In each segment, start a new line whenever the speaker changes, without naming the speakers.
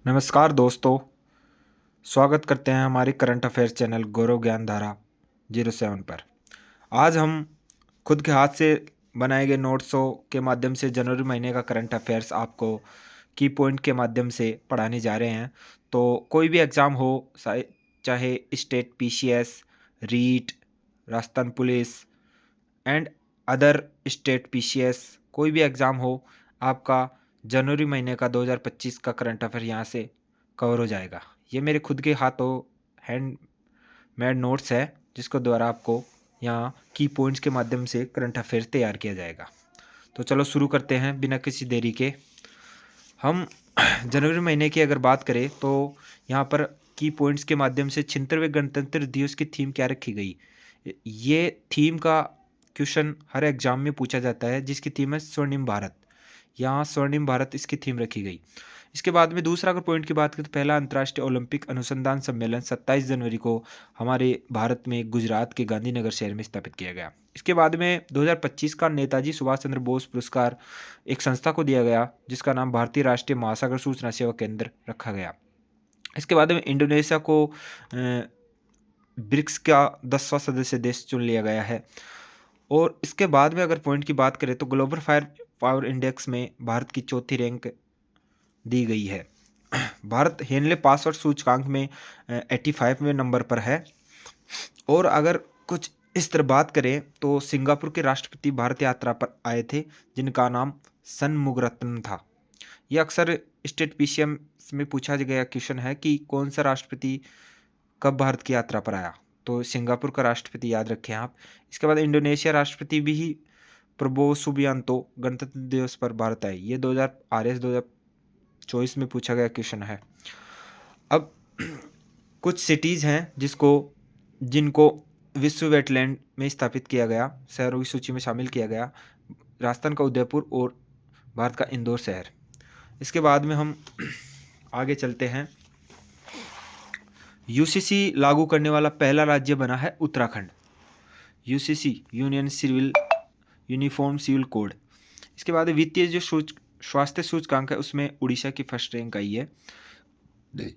नमस्कार दोस्तों, स्वागत करते हैं हमारी करंट अफेयर्स चैनल गौरव ज्ञान धारा 07 पर। आज हम खुद के हाथ से बनाए गए नोट्सों के माध्यम से जनवरी महीने का करंट अफेयर्स आपको की पॉइंट के माध्यम से पढ़ाने जा रहे हैं। तो कोई भी एग्ज़ाम हो, चाहे state PCS, REET, Rajasthan police and other state PCS, कोई भी एग्ज़ाम हो, आपका जनवरी महीने का 2025 का करंट अफेयर यहाँ से कवर हो जाएगा। ये मेरे खुद के हाथों हैंडमेड नोट्स है, जिसको द्वारा आपको यहाँ की पॉइंट्स के माध्यम से करंट अफेयर तैयार किया जाएगा। तो चलो शुरू करते हैं बिना किसी देरी के। हम जनवरी महीने की अगर बात करें तो यहाँ पर की पॉइंट्स के माध्यम से 76वें गणतंत्र दिवस की थीम क्या रखी गई। ये थीम का क्वेश्चन हर एग्जाम में पूछा जाता है, जिसकी थीम है स्वर्णिम भारत। यहाँ स्वर्णिम भारत इसकी थीम रखी गई। इसके बाद में दूसरा अगर पॉइंट की बात करें तो पहला अंतर्राष्ट्रीय ओलंपिक अनुसंधान सम्मेलन 27 जनवरी को हमारे भारत में गुजरात के गांधीनगर शहर में स्थापित किया गया। इसके बाद में 2025 का नेताजी सुभाष चंद्र बोस पुरस्कार एक संस्था को दिया गया, जिसका नाम भारतीय राष्ट्रीय महासागर सूचना सेवा केंद्र रखा गया। इसके बाद में इंडोनेशिया को ब्रिक्स का 10वां सदस्य देश चुन लिया गया है। और इसके बाद में अगर पॉइंट की बात करें तो ग्लोबल फायर पावर इंडेक्स में भारत की चौथी रैंक दी गई है। भारत हेनले पासवर्ड सूचकांक में 85वें नंबर पर है। और अगर कुछ इस तरह बात करें तो सिंगापुर के राष्ट्रपति भारत यात्रा पर आए थे, जिनका नाम सनमुगरत्न था। ये अक्सर स्टेट पीसीएम में पूछा गया क्वेश्चन है कि कौन सा राष्ट्रपति कब भारत की यात्रा पर आया, तो सिंगापुर का राष्ट्रपति याद रखें आप। इसके बाद इंडोनेशिया राष्ट्रपति भी प्रबोवो सुबियांतो गणतंत्र दिवस पर भारत आए। ये 2024 में पूछा गया क्वेश्चन है। अब कुछ सिटीज़ हैं जिनको विश्व वेटलैंड में स्थापित किया गया, शहरों की सूची में शामिल किया गया। राजस्थान का उदयपुर और भारत का इंदौर शहर। इसके बाद में हम आगे चलते हैं। यूसीसी लागू करने वाला पहला राज्य बना है Uttarakhand. UCC uniform civil code. इसके बाद वित्तीय जो स्वास्थ्य सूचकांक है उसमें उड़ीसा की फर्स्ट रैंक आई है।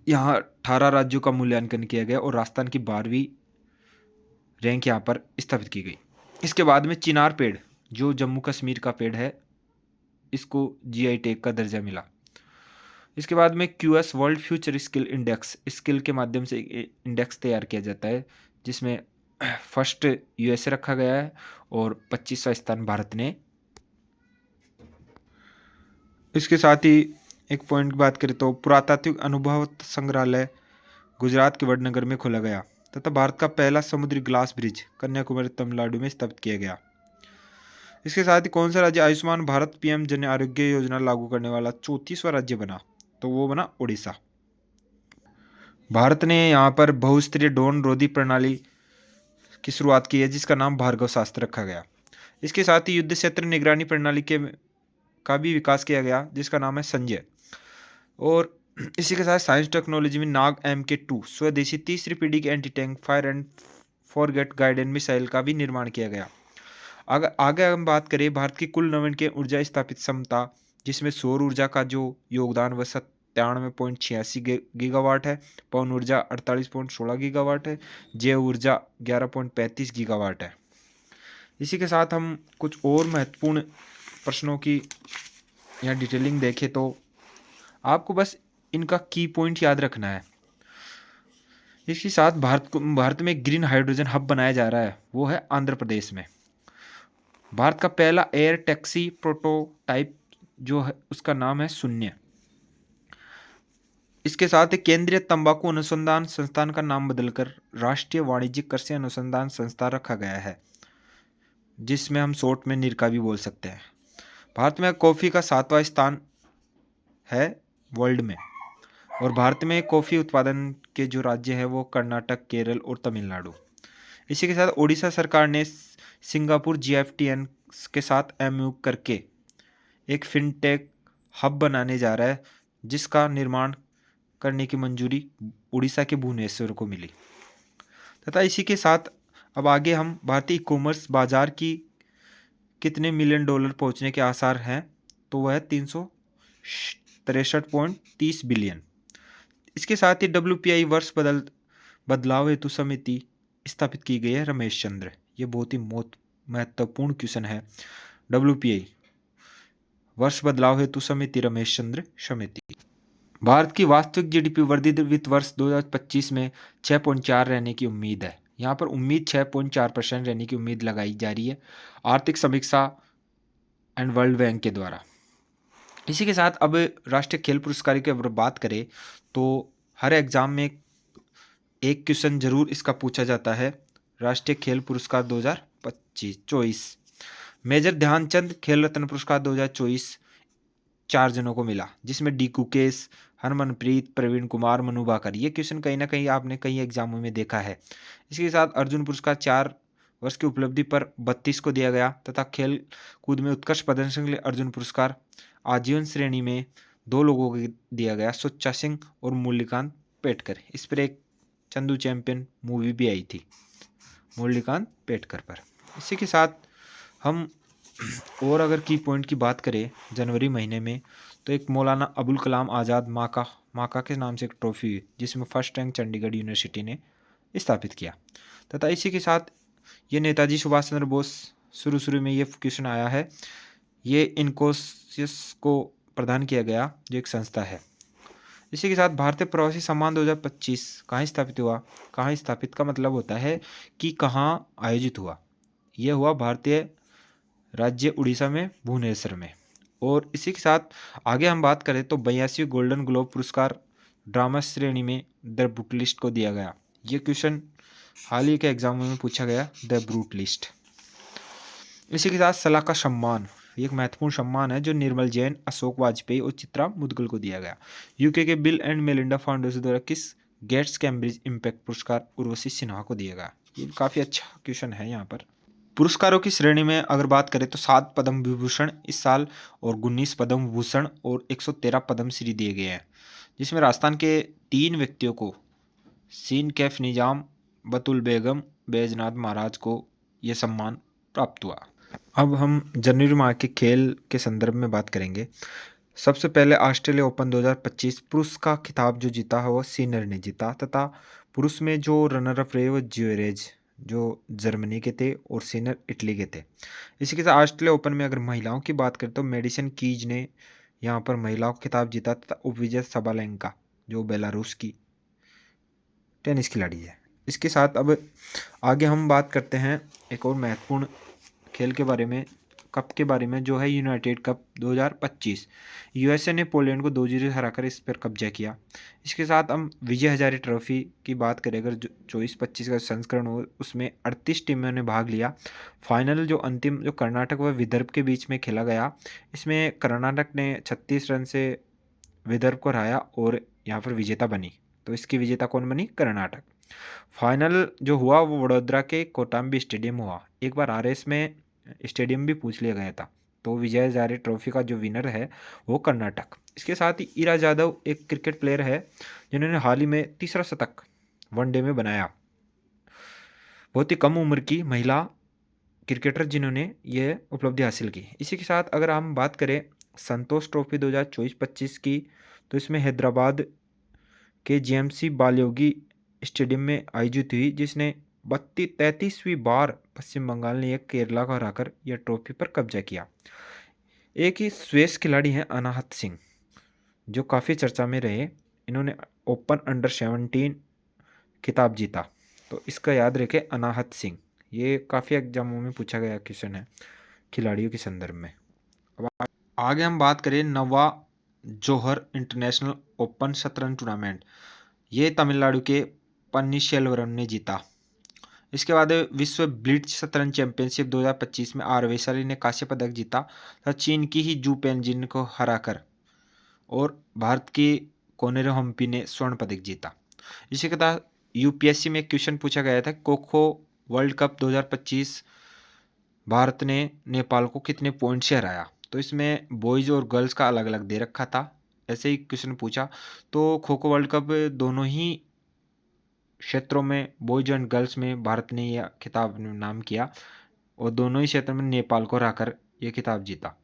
यहाँ 18 राज्यों का मूल्यांकन किया गया और राजस्थान की 12वीं रैंक यहाँ पर स्थापित की गई। इसके बाद में चिनार पेड़, जो जम्मू कश्मीर का पेड़ है, इसको जीआई टैग का दर्जा मिला। इसके बाद में QS world future skill index, skill के माध्यम से इंडेक्स तैयार किया जाता है, जिसमें फर्स्ट यूएसए रखा गया है और 25वां स्थान भारत ने। इसके साथ ही एक पॉइंट की बात करें तो पुरातात्विक अनुभव संग्रहालय गुजरात के वडनगर में खोला गया तथा भारत का पहला समुद्री ग्लास ब्रिज कन्याकुमारी तमिलनाडु में स्थापित किया गया। इसके साथ ही कौन सा राज्य आयुष्मान भारत पीएम जन आरोग्य योजना लागू करने वाला 34वां राज्य बना, तो वो बना उड़ीसा। भारत ने यहाँ पर बहुस्तरीय ड्रोन रोधी प्रणाली की शुरुआत की है, जिसका नाम भार्गव शास्त्र रखा गया। इसके साथ ही युद्ध क्षेत्र निगरानी प्रणाली का भी विकास किया गया, जिसका नाम है संजय। और इसी के साथ साइंस टेक्नोलॉजी में नाग MK2 स्वदेशी तीसरी पीढ़ी के anti tank fire and forget guidance missile का भी निर्माण किया गया। अगर आगे हम बात करें भारत की कुल नवीनकरणीय ऊर्जा स्थापित क्षमता, जिसमें सौर ऊर्जा का जो योगदान वह 97.86 गीगावाट है, पवन ऊर्जा 48.16 गीगावाट है, जैव ऊर्जा 11.35 गीगावाट है। इसी के साथ हम कुछ और महत्वपूर्ण प्रश्नों की यहाँ डिटेलिंग देखें तो आपको बस इनका की पॉइंट याद रखना है। इसके साथ भारत में ग्रीन हाइड्रोजन हब बनाया जा रहा है, वो है आंध्र प्रदेश में। भारत का पहला एयर टैक्सी प्रोटोटाइप जो है उसका नाम है शून्य। इसके साथ ही केंद्रीय तंबाकू अनुसंधान संस्थान का नाम बदलकर राष्ट्रीय वाणिज्यिक कृषि अनुसंधान संस्थान रखा गया है, जिसमें हम शॉर्ट में निरका भी बोल सकते हैं। भारत में कॉफ़ी का 7वां स्थान है वर्ल्ड में। और भारत में कॉफ़ी उत्पादन के जो राज्य है वो कर्नाटक, केरल और तमिलनाडु। इसी के साथ ओडिशा सरकार ने सिंगापुर GFTN के साथ MOU करके एक फिनटेक हब बनाने जा रहा है, जिसका निर्माण करने की मंजूरी उड़ीसा के भुवनेश्वर को मिली। तथा इसी के साथ अब आगे हम भारतीय ई-कॉमर्स बाजार की कितने $1 मिलियन पहुंचने के आसार हैं, तो वह है 363.30 बिलियन। इसके साथ ही WPI वर्ष बदलाव हेतु समिति स्थापित की गई है रमेश चंद्र। ये बहुत ही महत्वपूर्ण क्वेश्चन है। WPI वर्ष बदलाव हेतु समिति रमेश चंद्र समिति। भारत की वास्तविक GDP वर्धित वित्त वर्ष 2025 में 6.4 रहने की उम्मीद है। यहाँ पर उम्मीद 6.4% रहने की उम्मीद लगाई जा रही है आर्थिक समीक्षा एंड वर्ल्ड बैंक के द्वारा। इसी के साथ अब राष्ट्रीय खेल पुरस्कार की अगर बात करें तो हर एग्जाम में एक क्वेश्चन जरूर इसका पूछा जाता है। राष्ट्रीय खेल पुरस्कार 2024 मेजर ध्यानचंद खेल रत्न पुरस्कार 2024 4 जनों को मिला, जिसमें डी कुकेश, हरमनप्रीत, प्रवीण कुमार, मनु भाकर। ये क्वेश्चन कहीं ना कहीं आपने कई एग्जामों में देखा है। इसके साथ अर्जुन पुरस्कार 4 वर्ष की उपलब्धि पर 32 को दिया गया तथा खेल कूद में उत्कृष्ट प्रदर्शन के लिए अर्जुन पुरस्कार आजीवन श्रेणी में 2 लोगों को दिया गया, सुच्चा सिंह और मुरलीकांत पेटकर। इस पर एक चंदू चैंपियन मूवी भी आई थी मुरलीकांत पेटकर पर। इसी के साथ हम और अगर की पॉइंट की बात करें जनवरी महीने में तो एक मौलाना अबुल कलाम आज़ाद माका के नाम से एक ट्रॉफी हुई, जिसमें फर्स्ट रैंक चंडीगढ़ यूनिवर्सिटी ने स्थापित किया। तथा इसी के साथ ये नेताजी सुभाष चंद्र बोस, शुरू में ये क्वेश्चन आया है, ये इनकोसिस को प्रदान किया गया जो एक संस्था है। इसी के साथ भारतीय प्रवासी सम्मान 2025 कहाँ स्थापित हुआ। कहाँ स्थापित का मतलब होता है कि कहाँ आयोजित हुआ। यह हुआ भारतीय राज्य उड़ीसा में भुवनेश्वर में। और इसी के साथ आगे हम बात करें तो 82 गोल्डन ग्लोब पुरस्कार ड्रामा श्रेणी में द ब्रूट लिस्ट को दिया गया। ये क्वेश्चन हाल ही के एग्जामों में पूछा गया, द ब्रूट लिस्ट। इसी के साथ सलाह का सम्मान, एक महत्वपूर्ण सम्मान है जो निर्मल जैन, अशोक वाजपेयी और चित्रा मुदगल को दिया गया। यूके के बिल एंड मेलिंडा फाउंडेशन द्वारा किस गेट्स कैम्ब्रिज इम्पैक्ट पुरस्कार उर्वशी सिन्हा को दिया गया। ये काफ़ी अच्छा क्वेश्चन है। यहाँ पर पुरस्कारों की श्रेणी में अगर बात करें तो 7 पद्म विभूषण इस साल और 19 पद्म भूषण और 113 पद्म श्री दिए गए हैं, जिसमें राजस्थान के 3 व्यक्तियों को सीन कैफ निजाम, बतुल बेगम, बैजनाथ महाराज को यह सम्मान प्राप्त हुआ। अब हम जनवरी माह के खेल के संदर्भ में बात करेंगे। सबसे पहले ऑस्ट्रेलिया ओपन 2025 पुरुष का खिताब जो जीता है वो सिनर ने जीता, तथा पुरुष में जो रनर अप रहे वो ज्वेरेज जो जर्मनी के थे और सिनर इटली के थे। इसी के साथ ऑस्ट्रेलिया ओपन में अगर महिलाओं की बात करें तो मेडिसन कीज ने यहाँ पर महिलाओं का खिताब जीता तथा उपविजय सबालेंका जो बेलारूस की टेनिस खिलाड़ी है। इसके साथ अब आगे हम बात करते हैं एक और महत्वपूर्ण खेल के बारे में, कप के बारे में, जो है यूनाइटेड कप 2025। यूएसए ने पोलैंड को 2-0 से हराकर इस पर कब्जा किया। इसके साथ हम विजय हजारे ट्रॉफी की बात करें, अगर जो 24-25 का संस्करण हो उसमें 38 टीमों ने भाग लिया। फाइनल जो अंतिम जो कर्नाटक व विदर्भ के बीच में खेला गया, इसमें कर्नाटक ने 36 रन से विदर्भ को हराया और यहाँ पर विजेता बनी। तो इसकी विजेता कौन बनी? कर्नाटक। फाइनल जो हुआ वो वडोदरा के कोटाम्बी स्टेडियम हुआ। एक बार RS में स्टेडियम भी पूछ लिया गया था। तो विजय हजारे ट्रॉफी का जो विनर है वो कर्नाटक। इसके साथ ही ईरा जाधव एक क्रिकेट प्लेयर है जिन्होंने हाल ही में तीसरा शतक वनडे में बनाया। बहुत ही कम उम्र की महिला क्रिकेटर जिन्होंने ये उपलब्धि हासिल की। इसी के साथ अगर हम बात करें संतोष ट्रॉफी 2024-25 की, तो इसमें हैदराबाद के GMC बालयोगी स्टेडियम में आयोजित हुई, जिसने 33वीं बार पश्चिम बंगाल ने एक केरला को हराकर यह ट्रॉफी पर कब्जा किया। एक ही स्वेस खिलाड़ी हैं अनाहत सिंह, जो काफ़ी चर्चा में रहे। इन्होंने ओपन अंडर 17 खिताब जीता। तो इसका याद रखें, अनाहत सिंह। ये काफ़ी एग्जामों में पूछा गया क्वेश्चन है खिलाड़ियों के संदर्भ में। अब आगे हम बात करें नवा जोहर इंटरनेशनल ओपन शतरंज टूर्नामेंट। ये तमिलनाडु के पन्नीसेल्वरम ने जीता। इसके बाद विश्व ब्लिट्ज शतरंज चैंपियनशिप 2025 में आर वैशाली ने कांस्य पदक जीता तथा चीन की ही जू पेनजिन को हराकर, और भारत की कोनेरो हम्पी ने स्वर्ण पदक जीता। इसी के तहत UPSC में एक क्वेश्चन पूछा गया था, खो-खो वर्ल्ड कप 2025 भारत ने नेपाल को कितने पॉइंट से हराया। तो इसमें बॉयज़ और गर्ल्स का अलग अलग दे रखा था, ऐसे ही क्वेश्चन पूछा। तो खो खो वर्ल्ड कप दोनों ही क्षेत्रों में बॉयज एंड गर्ल्स में भारत ने यह खिताब नाम किया, और दोनों ही क्षेत्र में नेपाल को हराकर यह खिताब जीता,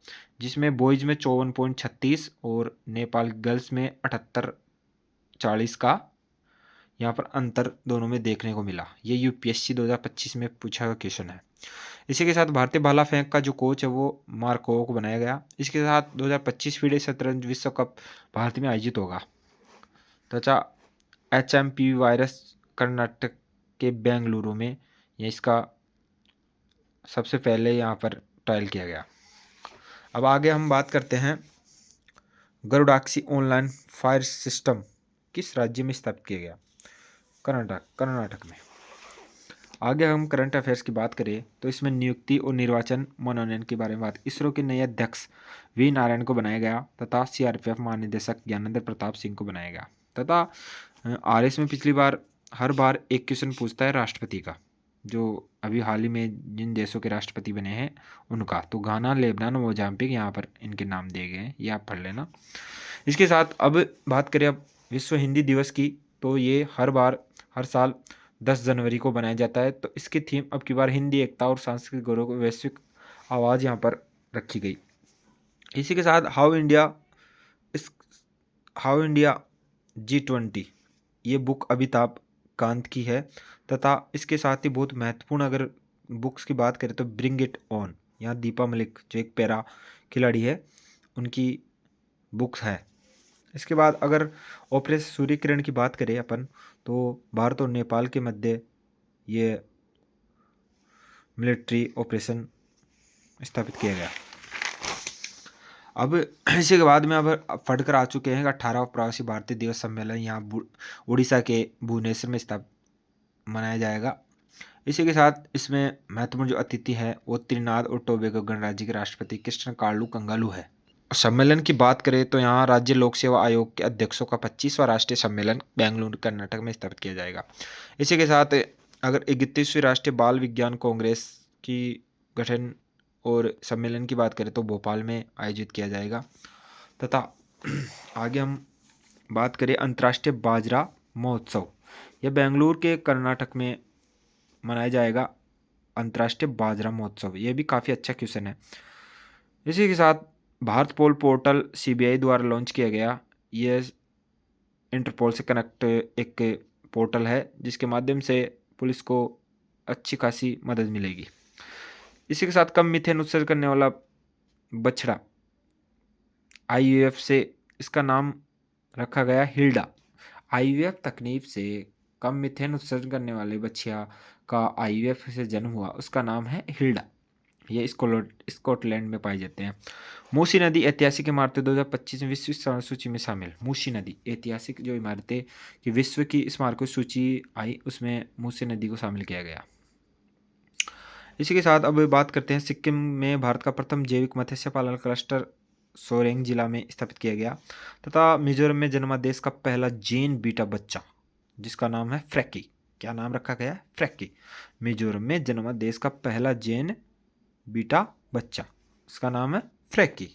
जिसमें बॉयज में 54.36 और नेपाल गर्ल्स में 40 का यहाँ पर अंतर दोनों में देखने को मिला। ये यूपीएससी 2025 में पूछा हुआ क्वेश्चन है। इसी के साथ भारतीय भाला फेंक का जो कोच है वो मार्कोव को बनाया गया। इसके साथ 2025 फीडे शतरंज विश्व कप भारत में आयोजित होगा। तथा HMPV वायरस कर्नाटक के बेंगलुरु में ये इसका सबसे पहले यहाँ पर ट्रायल किया गया। अब आगे हम बात करते हैं गरुड़ाक्षी ऑनलाइन फायर सिस्टम किस राज्य में स्थापित किया गया? कर्नाटक में। आगे हम करंट अफेयर्स की बात करें तो इसमें नियुक्ति और निर्वाचन मनोनयन के बारे में बात। इसरो के नए अध्यक्ष वी नारायण को बनाया गया तथा CRPF महानिदेशक ज्ञानेंद्र प्रताप सिंह को बनाया गया। तथा RS में पिछली बार हर बार एक क्वेश्चन पूछता है राष्ट्रपति का, जो अभी हाल ही में जिन देशों के राष्ट्रपति बने हैं उनका। तो घाना, लेबनान, मोजाम्बिक यहाँ पर इनके नाम दिए गए हैं, ये आप पढ़ लेना। इसके साथ अब बात करें अब विश्व हिंदी दिवस की, तो ये हर साल 10 जनवरी को बनाया जाता है। तो इसकी थीम अब की बार हिंदी एकता और सांस्कृतिक गौरव को वैश्विक आवाज़ यहाँ पर रखी गई। इसी के साथ हाउ इंडिया G20 ये बुक अमिताभ कांत की है। तथा इसके साथ ही बहुत महत्वपूर्ण अगर बुक्स की बात करें तो ब्रिंग इट ऑन, यहाँ दीपा मलिक जो एक पैरा खिलाड़ी है उनकी बुक्स है। इसके बाद अगर ऑपरेशन सूर्य किरण की बात करें अपन, तो भारत और नेपाल के मध्य ये मिलिट्री ऑपरेशन स्थापित किया गया। अब इसी के बाद में अब फटकर आ चुके हैं 18वां प्रवासी भारतीय दिवस सम्मेलन, यहाँ उड़ीसा के भुवनेश्वर में मनाया जाएगा। इसी के साथ इसमें महत्वपूर्ण जो अतिथि है वो त्रिनाद और टोबैगो गणराज्य के राष्ट्रपति कृष्ण कार्लो कंगालू है। सम्मेलन की बात करें तो यहाँ राज्य लोक सेवा आयोग के अध्यक्षों का 25वां राष्ट्रीय सम्मेलन बेंगलुरु कर्नाटक में स्थापित किया जाएगा। इसी के साथ अगर 31वीं राष्ट्रीय बाल विज्ञान कांग्रेस की गठन और सम्मेलन की बात करें तो भोपाल में आयोजित किया जाएगा। तथा आगे हम बात करें अंतर्राष्ट्रीय बाजरा महोत्सव, यह बेंगलुरु के कर्नाटक में मनाया जाएगा। अंतर्राष्ट्रीय बाजरा महोत्सव ये भी काफ़ी अच्छा क्वेश्चन है। इसी के साथ भारत पोल पोर्टल CBI द्वारा लॉन्च किया गया। ये इंटरपोल से कनेक्ट एक पोर्टल है जिसके माध्यम से पुलिस को अच्छी खासी मदद मिलेगी। इसी के साथ कम मीथेन उत्सर्जन करने वाला बछड़ा IVF से इसका नाम रखा गया हिल्डा। IVF तकनीक से कम मीथेन उत्सर्जन करने वाले बछिया का IVF से जन्म हुआ, उसका नाम है हिल्डा। ये स्कॉटलैंड में पाए जाते हैं। मूसी नदी ऐतिहासिक इमारतें 2025 में विश्व स्मारक सूची में शामिल। मूसी नदी ऐतिहासिक जो इमारतें की विश्व की स्मारकों सूची आई उसमें मूसी नदी को शामिल किया गया। इसी के साथ अब बात करते हैं सिक्किम में भारत का प्रथम जैविक मत्स्य पालन क्लस्टर सोरेंग जिला में स्थापित किया गया। तथा मिजोरम में जन्मा देश का पहला जैन बीटा बच्चा जिसका नाम है फ्रैकी। क्या नाम रखा गया है? फ्रैकी। मिजोरम में जन्मा देश का पहला जैन बीटा बच्चा, इसका नाम है फ्रैकी।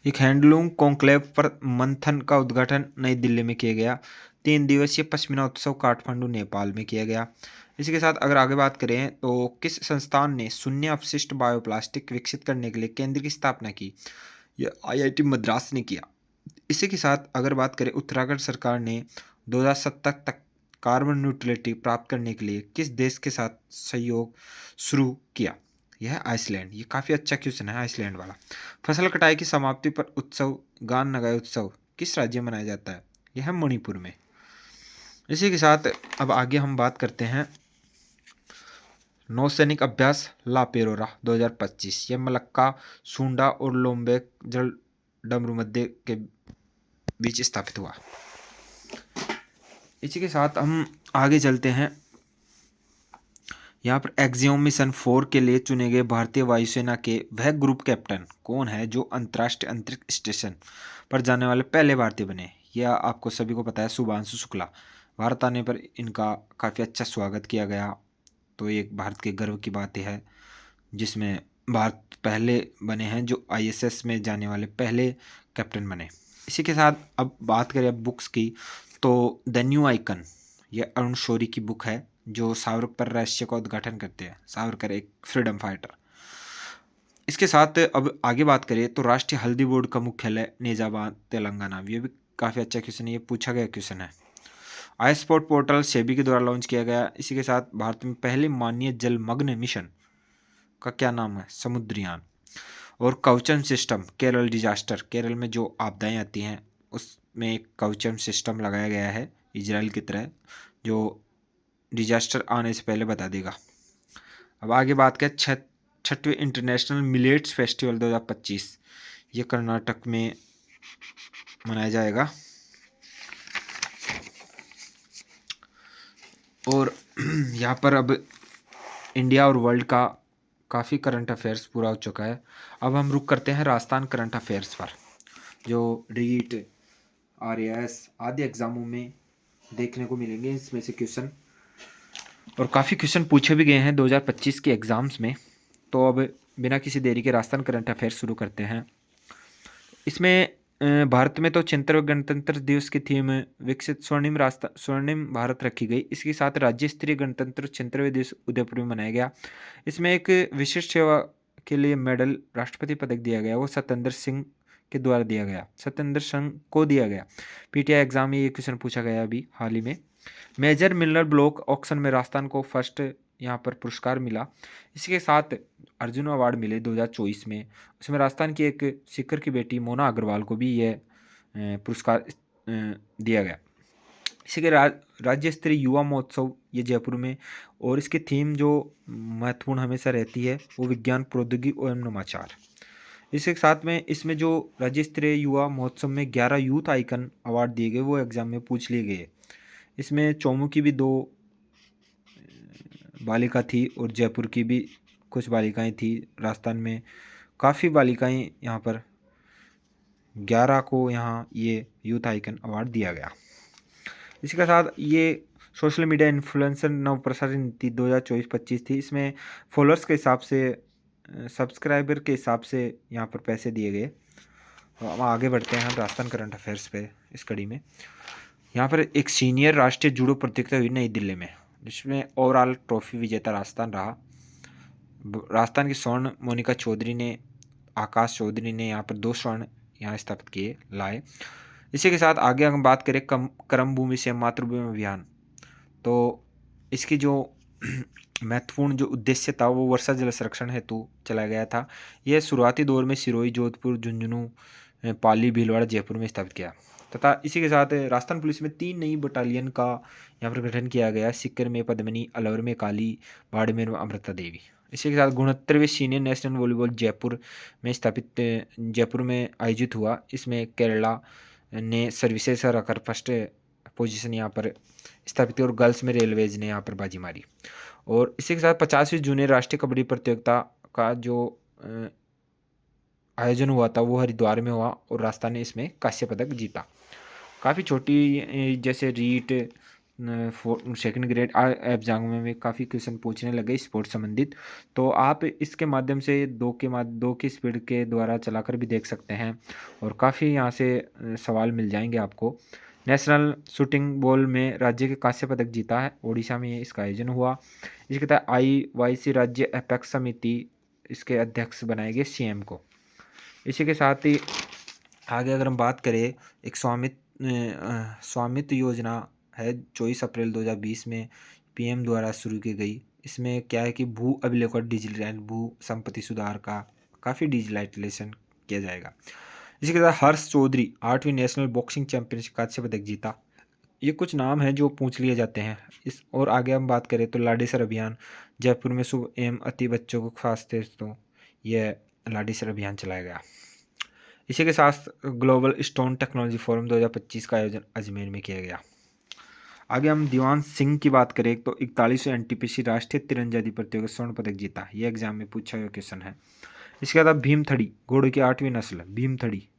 एक हैंडलूम कॉन्क्लेव पर मंथन का उद्घाटन नई दिल्ली में किया गया। 3 दिवसीय पश्मीना उत्सव काठमांडू नेपाल में किया गया। इसी के साथ अगर आगे बात करें तो किस संस्थान ने शून्य अपशिष्ट बायोप्लास्टिक विकसित करने के लिए केंद्र की स्थापना की? यह IIT मद्रास ने किया। इसी के साथ अगर बात करें उत्तराखंड सरकार ने 2070 तक कार्बन न्यूट्रलिटी प्राप्त करने के लिए किस देश के साथ सहयोग शुरू किया? यह है आइसलैंड। ये काफ़ी अच्छा क्वेश्चन है आइसलैंड वाला। फसल कटाई की समाप्ति पर उत्सव गान नगाई उत्सव किस राज्य में मनाया जाता है? यह है मणिपुर में। इसी के साथ अब आगे हम बात करते हैं नौसैनिक अभ्यास ला पेरोरा 2025। यह मलक्का, सूंडा और लोम्बेक जल डमरू मध्य के बीच स्थापित हुआ। इसी के साथ हम आगे चलते हैं। यहाँ पर एक्सियोम मिशन 4 के लिए चुने गए भारतीय वायुसेना के वह ग्रुप कैप्टन कौन है जो अंतर्राष्ट्रीय अंतरिक्ष स्टेशन पर जाने वाले पहले भारतीय बने? यह आपको सभी को पता है, शुभांशु शुक्ला। भारत आने पर इनका काफ़ी अच्छा स्वागत किया गया। तो ये भारत के गर्व की बात है जिसमें भारत पहले बने हैं जो ISS में जाने वाले पहले कैप्टन बने। इसी के साथ अब बात करें अब बुक्स की, तो द न्यू आइकन ये अरुण शौरी की बुक है जो सावरकर रहस्य का उद्घाटन करते हैं। सावरकर एक फ्रीडम फाइटर। इसके साथ अब आगे बात करें तो राष्ट्रीय हल्दी बोर्ड का मुख्यालय निजामाबाद तेलंगाना, ये भी काफ़ी अच्छा क्वेश्चन है, ये पूछा गया क्वेश्चन है। आई स्पॉट पोर्टल सेबी के द्वारा लॉन्च किया गया। इसी के साथ भारत में पहले मानवीय जलमग्न मिशन का क्या नाम है? समुद्रयान। और कवचम सिस्टम केरल डिजास्टर, केरल में जो आपदाएं आती हैं उसमें एक कवचम सिस्टम लगाया गया है इजराइल की तरह, जो डिजास्टर आने से पहले बता देगा। अब आगे बात करें छठवें इंटरनेशनल मिलेट्स फेस्टिवल 2025, ये कर्नाटक में मनाया जाएगा। और यहाँ पर अब इंडिया और वर्ल्ड का काफ़ी करंट अफेयर्स पूरा हो चुका है। अब हम रुक करते हैं राजस्थान करंट अफेयर्स पर, जो रीट RAS आदि एग्जामों में देखने को मिलेंगे इसमें से क्वेश्चन, और काफ़ी क्वेश्चन पूछे भी गए हैं 2025 के एग्ज़ाम्स में। तो अब बिना किसी देरी के राजस्थान करंट अफेयर्स शुरू करते हैं। इसमें भारत में तो 76वें गणतंत्र दिवस की थीम विकसित स्वर्णिम भारत रखी गई। इसके साथ राज्य स्तरीय गणतंत्र 76वें दिवस उदयपुर में मनाया गया। इसमें एक विशिष्ट सेवा के लिए मेडल राष्ट्रपति पदक दिया गया, वो सत्येंद्र सिंह के द्वारा दिया गया, सत्येंद्र सिंह को दिया गया। PTI एग्जाम में ये क्वेश्चन पूछा गया अभी हाल ही में। मेजर मिलर ब्लॉक ऑक्शन में राजस्थान को फर्स्ट यहाँ पर पुरस्कार मिला। इसके साथ अर्जुन अवार्ड मिले 2024 में, उसमें राजस्थान की एक सिक्कर की बेटी मोना अग्रवाल को भी यह पुरस्कार दिया गया। इसी के राज्य स्तरीय युवा महोत्सव ये जयपुर में, और इसकी थीम जो महत्वपूर्ण हमेशा रहती है वो विज्ञान, प्रौद्योगिकी और नवाचार। इसके साथ में इसमें जो राज्य स्तरीय युवा महोत्सव में 11 यूथ आइकन अवार्ड दिए गए, वो एग्जाम में पूछ लिए गए। इसमें चौमू की भी 2 बालिका थी और जयपुर की भी कुछ बालिकाएं थी। राजस्थान में काफ़ी बालिकाएं यहाँ पर 11 को यहाँ ये यूथ आइकन अवार्ड दिया गया। इसी के साथ ये सोशल मीडिया इन्फ्लुएंसर नव प्रसारण नीति 2024-25 थी। इसमें फॉलोअर्स के हिसाब से, सब्सक्राइबर के हिसाब से यहाँ पर पैसे दिए गए। तो अब आगे बढ़ते हैं हम राजस्थान करंट अफेयर्स पे इस कड़ी में। यहाँ पर एक सीनियर राष्ट्रीय जूडो प्रतियोगिता हुई नई दिल्ली में, जिसमें ओवरऑल ट्रॉफी विजेता राजस्थान रहा। राजस्थान की स्वर्ण मोनिका चौधरी ने, आकाश चौधरी ने यहाँ पर 2 स्वर्ण यहाँ स्थापित किए लाए। इसी के साथ आगे हम बात करें कर्म भूमि से मातृभूमि अभियान, तो इसकी जो महत्वपूर्ण जो उद्देश्य था वो वर्षा जल संरक्षण हेतु चलाया गया था। यह शुरुआती दौर में सिरोही, जोधपुर, झुंझुनू, पाली, भीलवाड़ा, जयपुर में स्थापित किया। तथा इसी के साथ राजस्थान पुलिस में 3 नई बटालियन का यहाँ पर गठन किया गया। सीकर में पद्मिनी, अलवर में काली, बाड़मेर में अमृता देवी। इसी के साथ 69वें सीनियर नेशनल वॉलीबॉल जयपुर में आयोजित हुआ। इसमें केरला ने सर्विसेज रखकर फर्स्ट पोजीशन यहाँ पर स्थापित की, और गर्ल्स में रेलवेज ने यहाँ पर बाजी मारी। और इसी के साथ 50वीं जूनियर राष्ट्रीय कबड्डी प्रतियोगिता का जो आयोजन हुआ था वो हरिद्वार में हुआ, और राजस्थान ने इसमें कांस्य पदक जीता। काफ़ी छोटी जैसे रीट सेकंड ग्रेड एग्जाम में काफ़ी क्वेश्चन पूछने लगे स्पोर्ट्स संबंधित, तो आप इसके माध्यम से 2 की स्पीड के द्वारा चलाकर भी देख सकते हैं, और काफ़ी यहाँ से सवाल मिल जाएंगे आपको। नेशनल शूटिंग बॉल में राज्य के कांस्य पदक जीता है, ओडिशा में इसका आयोजन हुआ। इसके तहत IYC राज्य अपेक्स समिति इसके अध्यक्ष बनाए गए CM को। इसी के साथ ही आगे अगर हम बात करें, एक स्वामित्व योजना है 24 अप्रैल 2020 में PM द्वारा शुरू की गई। इसमें क्या है कि भू अभिलेख और डिजिटल भू संपत्ति सुधार का काफ़ी डिजिटलाइजेशन किया जाएगा। इसी के साथ हर्ष चौधरी 8वीं नेशनल बॉक्सिंग चैंपियनशिप कांस्य पदक जीता। ये कुछ नाम हैं जो पूछ लिए जाते हैं। और आगे हम बात करें तो लाडेसर अभियान जयपुर में शुभ एवं अति बच्चों को खास थे, तो यह लाडेसर अभियान चलाया गया। इसी के साथ ग्लोबल स्टोन टेक्नोलॉजी फोरम 2025 का आयोजन अजमेर में किया गया। आगे हम दीवान सिंह की बात करें तो 41वें NTPC राष्ट्रीय तीरंदाजी प्रतियोगिता स्वर्ण पदक जीता। ये एग्जाम में पूछा हुआ क्वेश्चन है। इसके बाद भीमथड़ी घोड़े की 8वीं नस्ल भीमथड़ी।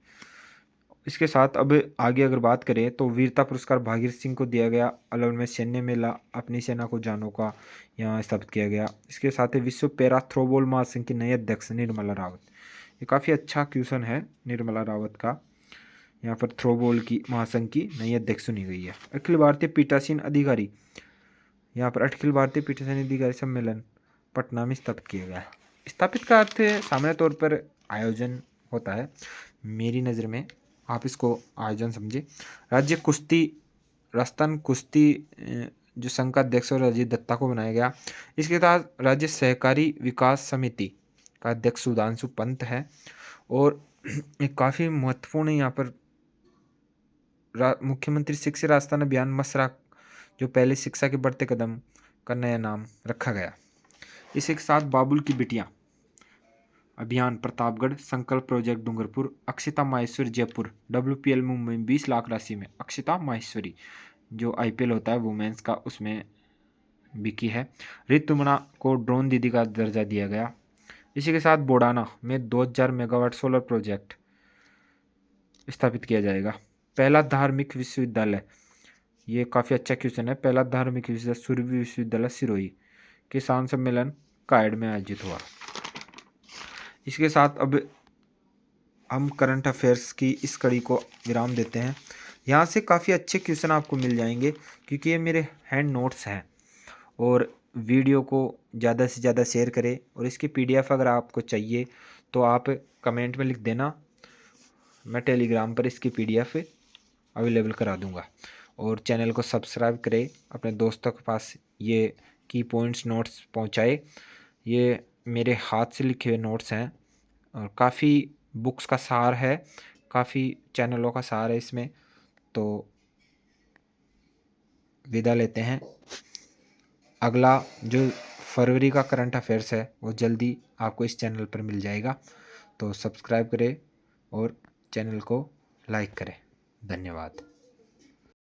इसके साथ अब आगे अगर बात करें तो वीरता पुरस्कार भागीरथ सिंह को दिया गया। अलवर में सैन्य मेला अपनी सेना को जानों का यहाँ स्थापित किया गया। इसके साथ ही विश्व पैरा थ्रोबॉल महासंघ की नई अध्यक्ष निर्मला रावत। ये काफ़ी अच्छा क्वेश्चन है निर्मला रावत का। यहाँ पर थ्रोबॉल की महासंघ की नई अध्यक्ष चुनी गई है। अखिल भारतीय पीठासीन अधिकारी, यहाँ पर अखिल भारतीय पीठासीन अधिकारी सम्मेलन पटना में स्थापित किया गया। स्थापित का अर्थ सामान्य तौर पर आयोजन होता है। मेरी नज़र में आप इसको आयोजन समझे। राज्य कुश्ती राजस्थान कुश्ती जो संघ का अध्यक्ष और अजीत दत्ता को बनाया गया। इसके तहत राज्य सहकारी विकास समिति का अध्यक्ष सुधांशु पंत है। और एक काफ़ी महत्वपूर्ण यहाँ पर मुख्यमंत्री शिक्षा राजस्थान अभियान मसरा, जो पहले शिक्षा के बढ़ते कदम का नया नाम रखा गया। इसी के साथ बाबुल की बिटियां अभियान प्रतापगढ़, संकल्प प्रोजेक्ट डूंगरपुर, अक्षिता माहेश्वरी जयपुर, WPL मुंबई 20 लाख राशि में अक्षिता माहेश्वरी जो IPL होता है वुमेन्स का, उसमें बिकी है। ऋतुमना को ड्रोन दीदी का दर्जा दिया गया। इसी के साथ बोडाना में 2000 मेगावाट सोलर प्रोजेक्ट स्थापित किया जाएगा। पहला धार्मिक विश्वविद्यालय, ये काफ़ी अच्छा क्वेश्चन है। पहला धार्मिक विश्वविद्यालय सूर्य विश्वविद्यालय सिरोही किसान सम्मेलन कायड़ में आयोजित हुआ। इसके साथ अब हम करंट अफेयर्स की इस कड़ी को विराम देते हैं। यहाँ से काफ़ी अच्छे क्वेश्चन आपको मिल जाएंगे क्योंकि ये मेरे हैंड नोट्स हैं। और वीडियो को ज़्यादा से ज़्यादा शेयर करें। और इसकी PDF अगर आपको चाहिए तो आप कमेंट में लिख देना, मैं टेलीग्राम पर इसकी PDF अवेलेबल करा दूंगा। और चैनल को सब्सक्राइब करें, अपने दोस्तों के पास ये की पॉइंट्स नोट्स पहुंचाए। ये मेरे हाथ से लिखे हुए नोट्स हैं और काफ़ी बुक्स का सार है, काफ़ी चैनलों का सार है इसमें। तो विदा लेते हैं। अगला जो फरवरी का करंट अफेयर्स है वो जल्दी आपको इस चैनल पर मिल जाएगा। तो सब्सक्राइब करें और चैनल को लाइक करें। धन्यवाद।